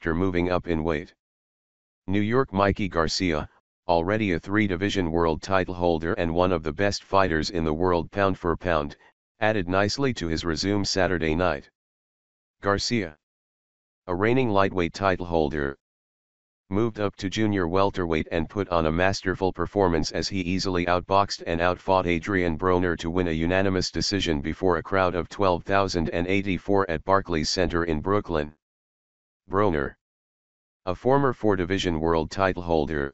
after moving up in weight. New York Mikey Garcia, already a 3-division world title holder and one of the best fighters in the world pound for pound, added nicely to his resume Saturday night. Garcia, a reigning lightweight title holder, moved up to junior welterweight and put on a masterful performance as he easily outboxed and outfought Adrien Broner to win a unanimous decision before a crowd of 12,084 at Barclays Center in Brooklyn. Broner, a former 4-division world title holder,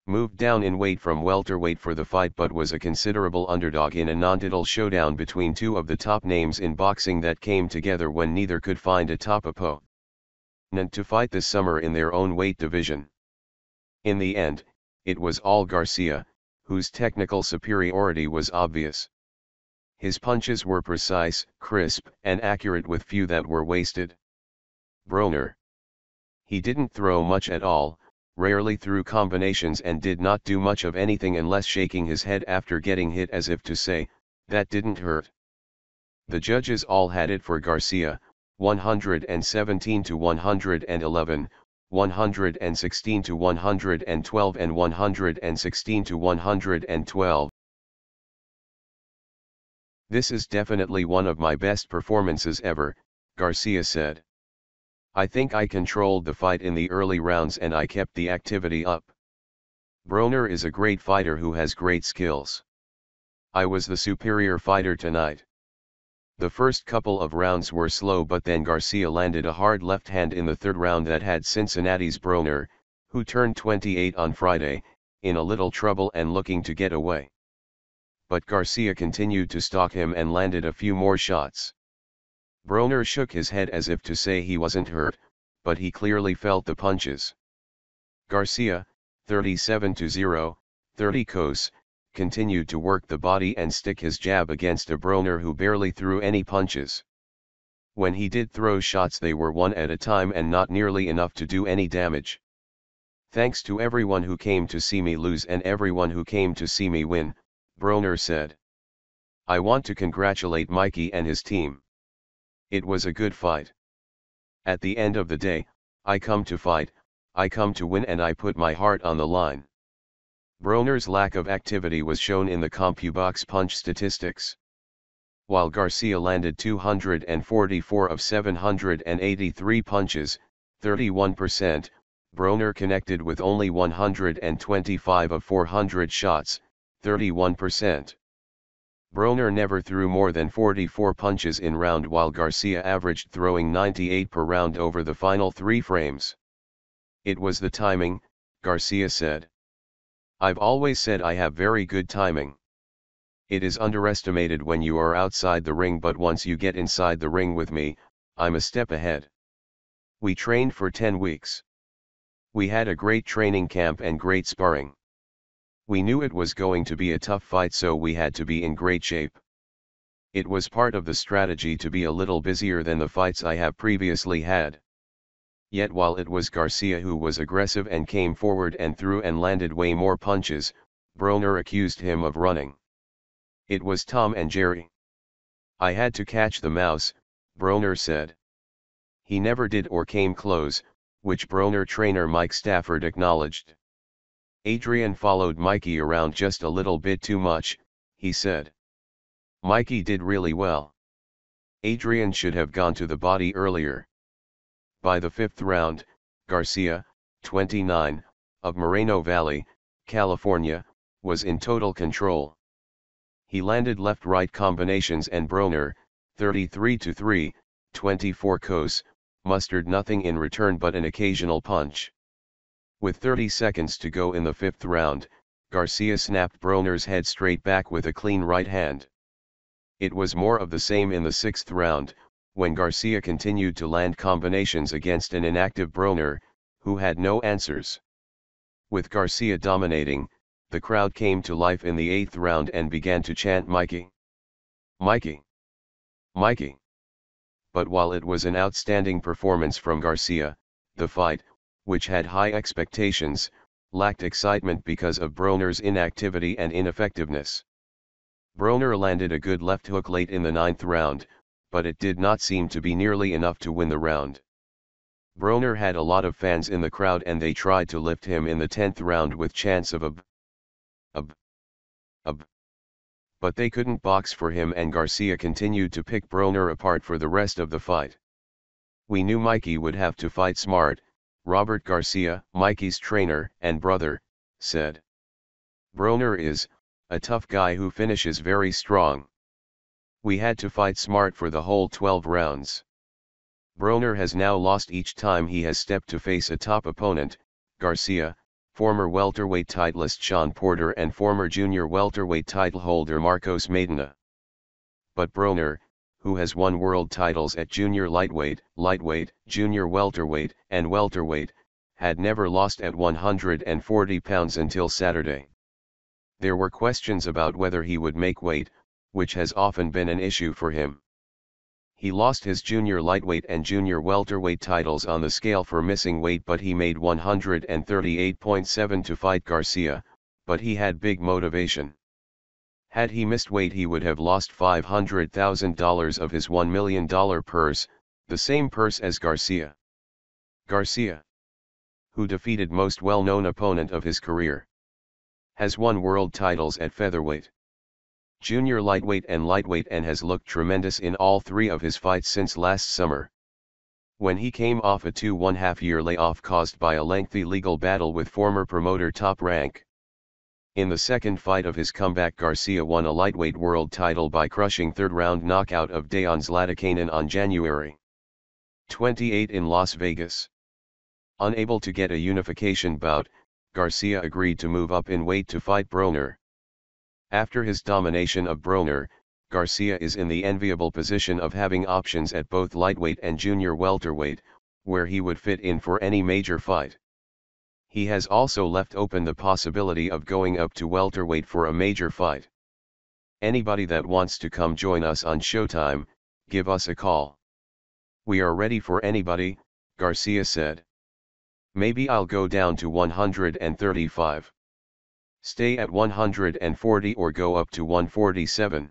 moved down in weight from welterweight for the fight but was a considerable underdog in a non-title showdown between two of the top names in boxing that came together when neither could find a top opponent to fight this summer in their own weight division. In the end, it was all Garcia, whose technical superiority was obvious. His punches were precise, crisp, and accurate with few that were wasted. Broner, he didn't throw much at all, rarely threw combinations and did not do much of anything unless shaking his head after getting hit as if to say, "That didn't hurt." The judges all had it for Garcia, 117 to 111, 116 to 112 and 116 to 112. "This is definitely one of my best performances ever," Garcia said. "I think I controlled the fight in the early rounds and I kept the activity up. Broner is a great fighter who has great skills. I was the superior fighter tonight." The first couple of rounds were slow but then Garcia landed a hard left hand in the third round that had Cincinnati's Broner, who turned 28 on Friday, in a little trouble and looking to get away. But Garcia continued to stalk him and landed a few more shots. Broner shook his head as if to say he wasn't hurt, but he clearly felt the punches. Garcia, 37-0, 30 KOs, continued to work the body and stick his jab against a Broner who barely threw any punches. When he did throw shots they were one at a time and not nearly enough to do any damage. "Thanks to everyone who came to see me lose and everyone who came to see me win," Broner said. "I want to congratulate Mikey and his team. It was a good fight. At the end of the day, I come to fight, I come to win and I put my heart on the line." Broner's lack of activity was shown in the CompuBox punch statistics. While Garcia landed 244 of 783 punches, 31%, Broner connected with only 125 of 400 shots, 31%. Broner never threw more than 44 punches in round while Garcia averaged throwing 98 per round over the final 3 frames. "It was the timing," Garcia said. "I've always said I have very good timing. It is underestimated when you are outside the ring but once you get inside the ring with me, I'm a step ahead. We trained for 10 weeks. We had a great training camp and great sparring. We knew it was going to be a tough fight so we had to be in great shape. It was part of the strategy to be a little busier than the fights I have previously had." Yet while it was Garcia who was aggressive and came forward and threw and landed way more punches, Broner accused him of running. "It was Tom and Jerry. I had to catch the mouse," Broner said. He never did or came close, which Broner trainer Mike Stafford acknowledged. "Adrien followed Mikey around just a little bit too much," he said. "Mikey did really well. Adrien should have gone to the body earlier." By the 5th round, Garcia, 29, of Moreno Valley, California, was in total control. He landed left-right combinations and Broner, 33-3, 24 KOs, mustered nothing in return but an occasional punch. With 30 seconds to go in the 5th round, Garcia snapped Broner's head straight back with a clean right hand. It was more of the same in the 6th round, when Garcia continued to land combinations against an inactive Broner, who had no answers. With Garcia dominating, the crowd came to life in the 8th round and began to chant "Mikey! Mikey! Mikey!" But while it was an outstanding performance from Garcia, the fight, which had high expectations, lacked excitement because of Broner's inactivity and ineffectiveness. Broner landed a good left hook late in the 9th round, but it did not seem to be nearly enough to win the round. Broner had a lot of fans in the crowd and they tried to lift him in the 10th round with chants of a but they couldn't box for him and Garcia continued to pick Broner apart for the rest of the fight. We knew Mikey would have to fight smart, Robert Garcia, Mikey's trainer and brother, said. Broner is a tough guy who finishes very strong. We had to fight smart for the whole 12 rounds. Broner has now lost each time he has stepped to face a top opponent, Garcia, former welterweight titleist Sean Porter and former junior welterweight title holder Marcos Maidana. But Broner, who has won world titles at junior lightweight, junior welterweight, and welterweight, had never lost at 140 pounds until Saturday. There were questions about whether he would make weight, which has often been an issue for him. He lost his junior lightweight and junior welterweight titles on the scale for missing weight, but he made 138.7 to fight Garcia, but he had big motivation. Had he missed weight he would have lost $500,000 of his $1 million purse, the same purse as Garcia. Garcia, who defeated most well-known opponent of his career, has won world titles at featherweight, junior lightweight and lightweight and has looked tremendous in all three of his fights since last summer, when he came off a 2.5-year layoff caused by a lengthy legal battle with former promoter Top Rank. In the second fight of his comeback, Garcia won a lightweight world title by crushing third-round knockout of Dejan Zlatikainen on January 28 in Las Vegas. Unable to get a unification bout, Garcia agreed to move up in weight to fight Broner. After his domination of Broner, Garcia is in the enviable position of having options at both lightweight and junior welterweight, where he would fit in for any major fight. He has also left open the possibility of going up to welterweight for a major fight. Anybody that wants to come join us on Showtime, give us a call. We are ready for anybody, Garcia said. Maybe I'll go down to 135. Stay at 140 or go up to 147.